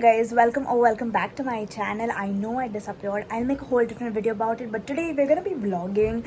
guys, welcome or welcome back to my channel. I know I disappeared. I'll make a whole different video about it, but today we're gonna be vlogging.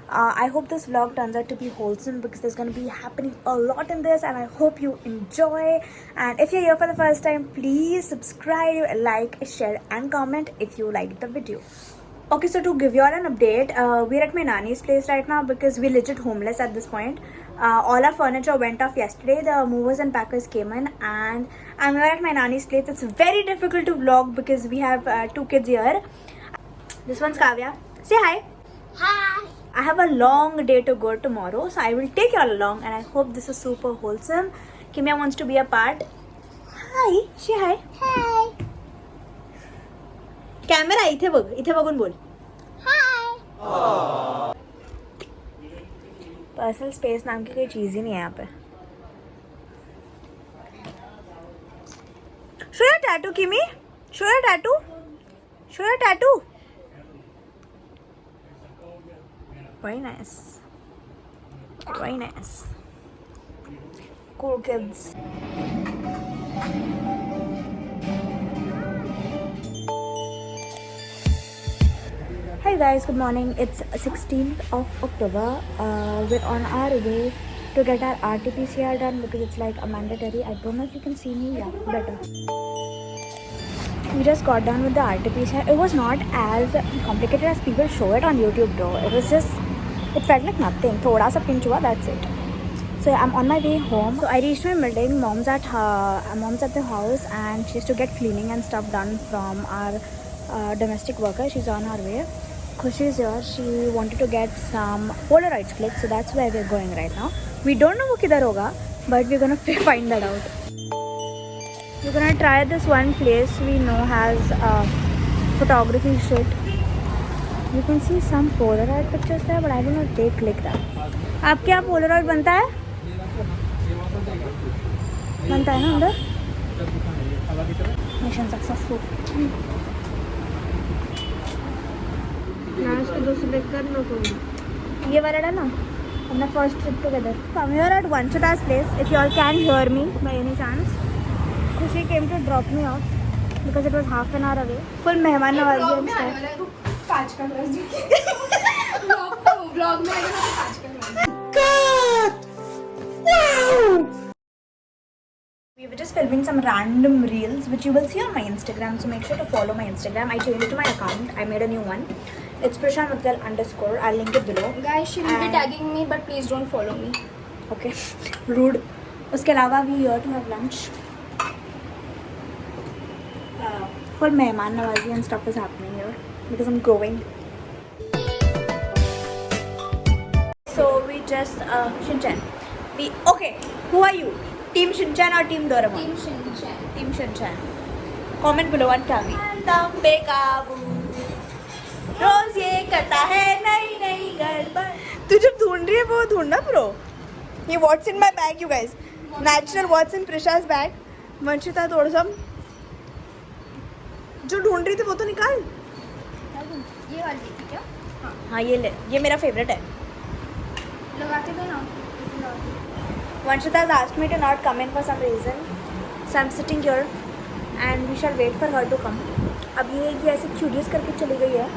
I hope this vlog turns out to be wholesome because there's gonna be happening a lot in this, and I hope you enjoy. And if you're here for the first time, please subscribe, like, share and comment if you liked the video. Okay, so to give you all an update, we're at my nanny's place right now because we're legit homeless at this point. All our furniture went off yesterday. The movers and packers came in, and I'm here at my nanny's place. It's very difficult to vlog because we have two kids here. This one's Kavya. Say hi. Hi. I have a long day to go tomorrow, so I will take you all along, and I hope this is super wholesome. Kimya wants to be a part. Hi. Say hi. Hi. Camera इथे बघ. इथे बघून बोल. Hi. Personal space नाम की कोई चीज़ ही नहीं है यहाँ पे. Show your tattoo, Kimi. Show your tattoo. Show your tattoo. Very nice. Very nice. Cool kids. Hi guys, good morning. It's 16th of October. We're on our way to get our RT-PCR done because it's like a mandatory. I don't know if you can see me. Yeah, better. We just got done with the RT-PCR. It was not as complicated as people show it on YouTube though. It felt like nothing. Thoda sa pinch hua, that's it. So I'm on my way home. So I reached my building. Mom's at the house and she has to get cleaning and stuff done from our domestic worker. She's on her way. Khushi is here. She wanted to get some Polaroids clicked, so that's where we're going right now. We don't know wo kidhar hoga, but we're gonna find that out. We're gonna try this one place we know has photography shit. You can see some Polaroid pictures there, but I don't know if they click that. आपके यहाँ Polaroid बनता है? बनता है ना अंदर? Mission successful. Last दो select कर लो तुम. ये वाला ना अपना first trip together. Come here at Vanshita's place. If you all can hear me by any chance. Khushi came to drop me off because it was half an hour away. Full मेहमान नवाजी and stuff. कांच का glass blog में आएगा तो कांच का glass. We were just filming some random reels which you will see on my Instagram, so make sure to follow my Instagram. I changed my account. I made a new one. It's Prashant_. I'll link it below. Guys, she will be tagging me, but please don't follow me. Okay. Rude. उसके अलावा we here to have lunch. Full mehman nawazi and stuff is happening here because I'm growing. So we just Shinchan. Okay. Who are you? Team Shinchan or Team Doraemon? Team Shinchan. Team Shinchan. Comment below and tell me. दम बेकाबू रोज ये करता है नई नई गड़बड़. तू जब ढूंढ रही है वो ढूंढना ब्रो. ये what's in my bag you guys. Natural what's in Prisha's bag. Vanshita तोड़सम. जो ढूंढ रही थी वो तो निकाल. ये वाली थी क्या? हाँ ये ले. ये मेरा फेवरेट है. लगा के देना. Vanshita has asked me to not come in for some reason. So I'm sitting here and we shall wait for her to come. अब ये ऐसे curious करके चली गई है.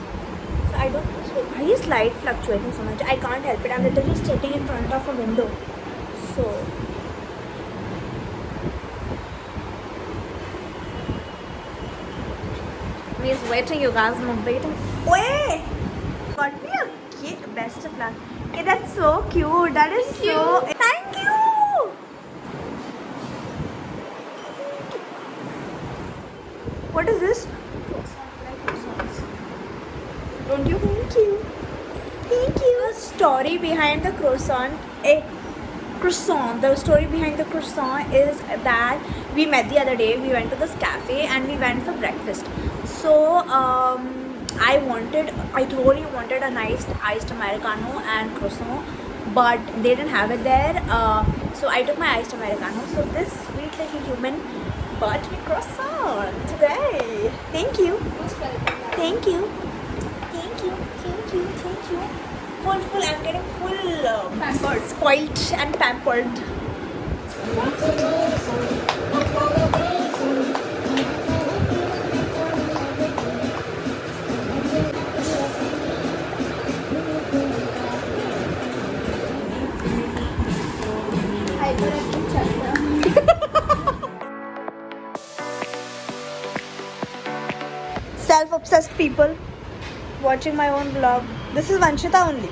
So I don't know why is light fluctuating so much. I can't help it. I'm literally sitting in front of a window. So he's waiting, you guys. I'm waiting. Wait! Got me a kid. Best of luck. Okay, that's so cute. That is so. Thank you. What is this? Don't you? Thank you. Thank you. The story behind the croissant. The story behind the croissant is that we met the other day. We went to this cafe and we went for breakfast. So I totally wanted a nice iced Americano and croissant, but they didn't have it there. So I took my iced Americano. So this sweet little human bought me croissant today. Thank you. Thank you. Thank you. Thank you. Thank you. Full. I'm getting full pampered, spoiled and pampered. Self-obsessed people watching my own vlog. This is Vanshita only.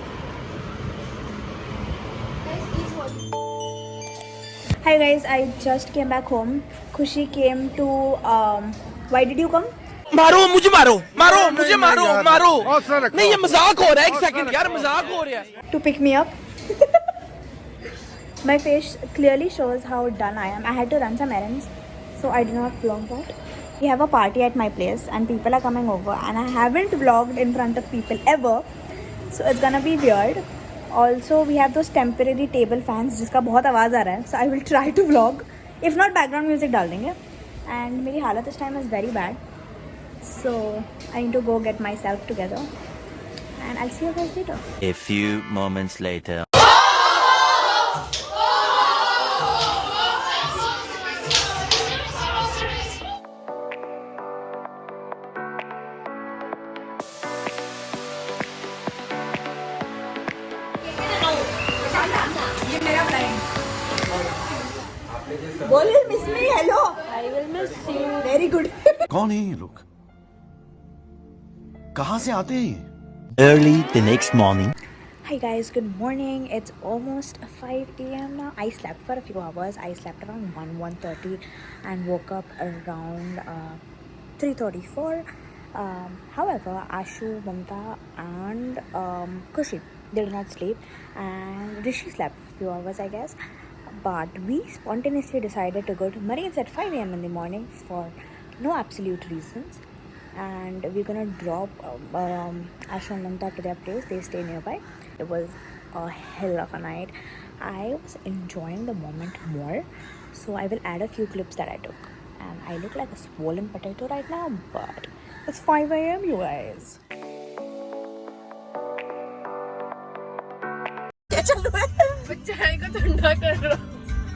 Hi guys, I just came back home. Khushi came to. Why did you come? मारो मुझे मारो मारो मुझे मारो मारो नहीं ये मजाक हो रहा है एक सेकंड यार मजाक हो रहा है To pick me up. My face clearly shows how done I am. I had to run some errands, so I did not vlog that. We have a party at my place and people are coming over and I haven't vlogged in front of people ever, so it's gonna be weird. Also we have those temporary table fans जिसका बहुत आवाज़ आ रहा है, so I will try to vlog. If not, background music डाल देंगे. And मेरी हालत इस time is very bad, so I need to go get myself together and I'll see you guys later. A few moments later. Bowl will miss me. Hello. I will miss you. Very good. कौन है ये लोग? कहाँ से आते हैं ये? Early the next morning. Hi guys, good morning. It's almost 5 a.m. now. I slept for a few hours. I slept around 1:30 and woke up around 3:34. However, Ashu, Mamta and Kushi did not sleep and Rishi slept for a few hours, I guess. But we spontaneously decided to go to Marines at 5 a.m. in the morning for no absolute reasons. And we're gonna drop Ashu and Mamta to their place. They stay nearby. It was a hell of a night. I was enjoying the moment more, so I will add a few clips that I took. And I look like a swollen potato right now, but it's 5 a.m. you guys.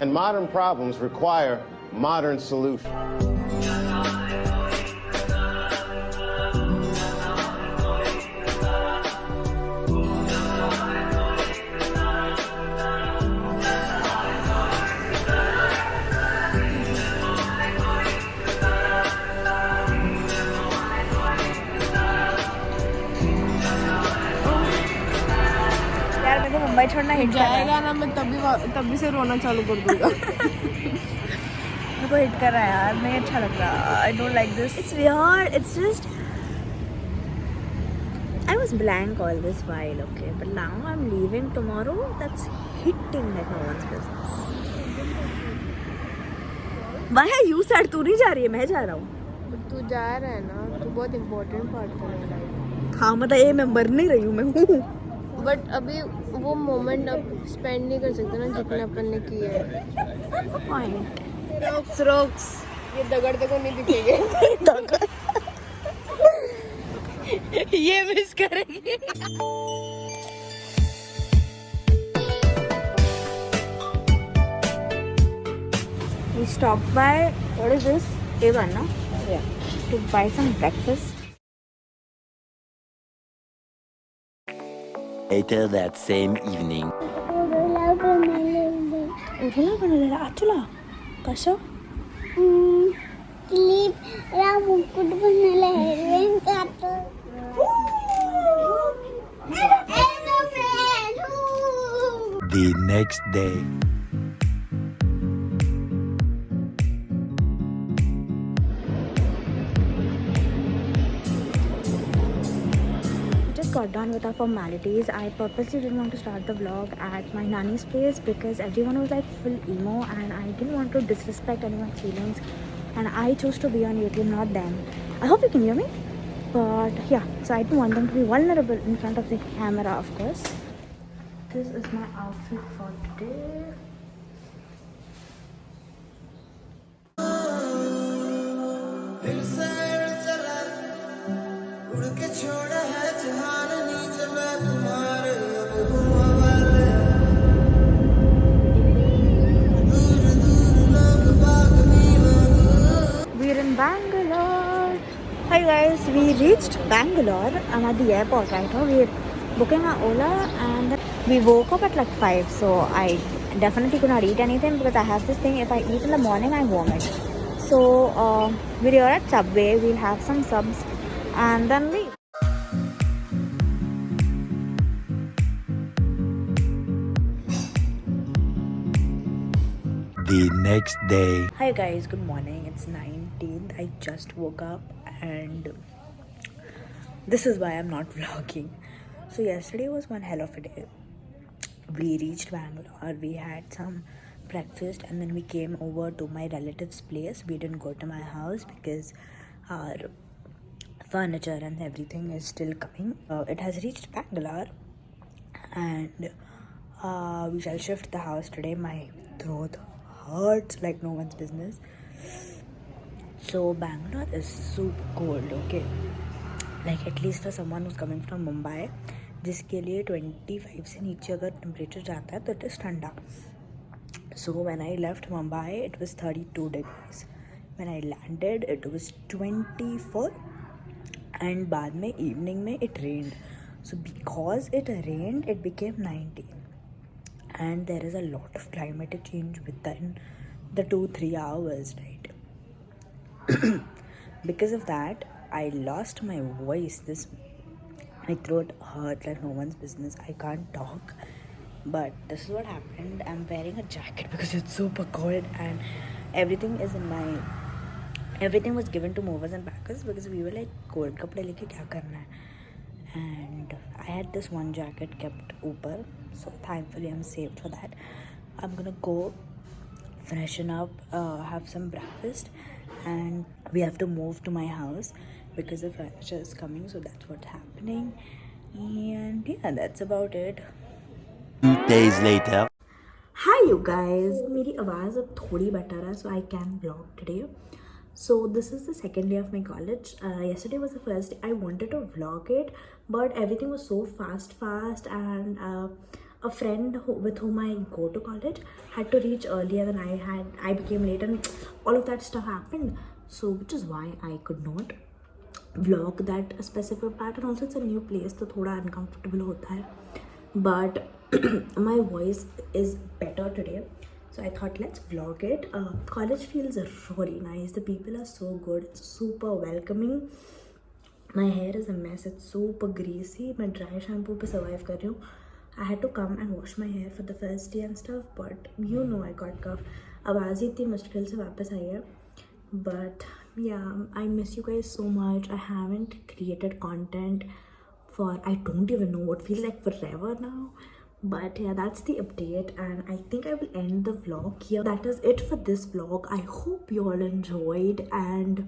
And modern problems require modern solutions. यार मेरे को मुंबई छोड़ना hit जाएगा ना मैं तभी से रोना चालू कर दूंगा मेरे को हिट कर रहा है यार, नहीं अच्छा लग रहा. I don't like this. It's weird. It's just I was blank all this while, okay, but now I'm leaving tomorrow. That's hitting like no one's business. Why are you sad? तू नहीं जा रही है, मैं जा रहा हूँ. तू जा रहा है ना, तू बहुत इम्पोर्टेंट पार्ट कर रहा है लाइफ. हाँ मतलब ये मैं मर नहीं रही हूँ, मैं हूँ. बट अभी वो मोमेंट अब स्पेंड नहीं कर सकते ना जितना अपन ने किया है. Point. रोक्स ये दगड़ को नहीं दिखेंगे. ये मिस करेंगे. We stopped by, what is this? A1, no? Yeah. To buy some breakfast. Later that same evening. उठला बनवलेला आचुला कसं? क्लिप ला मुकुट बनवला हेरोइन काढतो. The next day. Just got done with our formalities. I purposely didn't want to start the vlog at my nanny's place because everyone was like full emo and I didn't want to disrespect anyone's feelings, and I chose to be on YouTube, not them. I hope you can hear me. But yeah, so I didn't want them to be vulnerable in front of the camera, of course. This is my outfit for today. We're in Bangalore. Hi guys, we reached Bangalore. I'm at the airport right now. We're booking our Ola and we woke up at like 5, so I definitely could not eat anything because I have this thing, if I eat in the morning I vomit. So we're here at Subway, we'll have some subs and then leave. The next day. Hi guys, good morning. It's 19th. I just woke up and this is why I'm not vlogging. So yesterday was one hell of a day. We reached Bangalore, we had some breakfast and then we came over to my relative's place. We didn't go to my house because our furniture and everything is still coming. It has reached Bangalore and we shall shift the house today. My throat hurts like no one's business. So Bangalore is super cold, okay? Like at least for someone who's coming from Mumbai, जिसके लिए 25 से नीचे अगर temperature जाता है तो it is ठंडा. So when I left Mumbai it was 32 degrees. When I landed it was 24 and बाद में evening में it rained. So because it rained it became 19 and there is a lot of climatic change within the 2-3 hours, right? Because of that I lost my voice. My throat hurt like no one's business. I can't talk. But this is what happened. I'm wearing a jacket because it's super cold and everything was given to movers and packers because we were like cold kapde leke kya karna hai. And I had this one jacket kept upar, so thankfully I'm saved for that. I'm gonna go freshen up, have some breakfast, and we have to move to my house because the furniture is coming, so that's what's happening. And yeah, that's about it. 2 days later. Hi you guys, मेरी आवाज़ अब थोड़ी better है, so I can vlog today. So this is the second day of my college. Yesterday was the first day. I wanted to vlog it, but everything was so fast and a friend with whom I go to college had to reach earlier than I had. I became late and all of that stuff happened. So which is why I could not vlog that specific part, and also it's a new place so thoda uncomfortable hota hai. But my voice is better today, so I thought let's vlog it. College feels really nice. The people are so good. It's super welcoming. My hair is a mess. It's super greasy. मैं dry shampoo पे survive कर रही हूँ. I had to come and wash my hair for the first day and stuff, but you know I got cough. आवाज़ ही इतनी मुश्किल से वापस आई है. But yeah, I miss you guys so much. I haven't created content for I don't even know what feels like forever now. But yeah, that's the update and I think I will end the vlog here. That is it for this vlog. I hope you all enjoyed and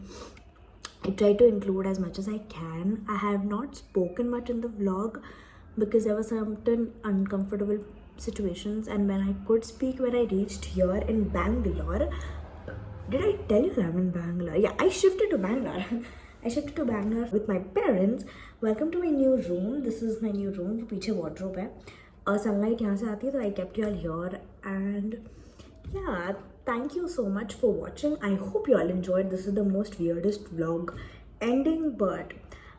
I try to include as much as I can. I have not spoken much in the vlog because there were certain uncomfortable situations, and when I could speak when I reached here in Bangalore. Did I tell you that I'm in Bangalore? Yeah, I shifted to Bangalore. I shifted to Bangalore with my parents. Welcome to my new room. This is my new room. पीछे wardrobe है. Sunlight यहाँ से आती है, so I kept you all here. And yeah, thank you so much for watching. I hope you all enjoyed. This is the most weirdest vlog ending, but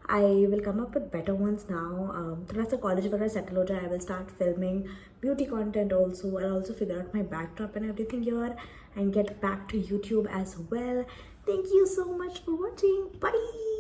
I will come up with better ones now. थोड़ा सा college वगैरह settle हो जाए, I will start filming beauty content also. I'll also figure out my backdrop and everything here and get back to YouTube as well. Thank you so much for watching. Bye.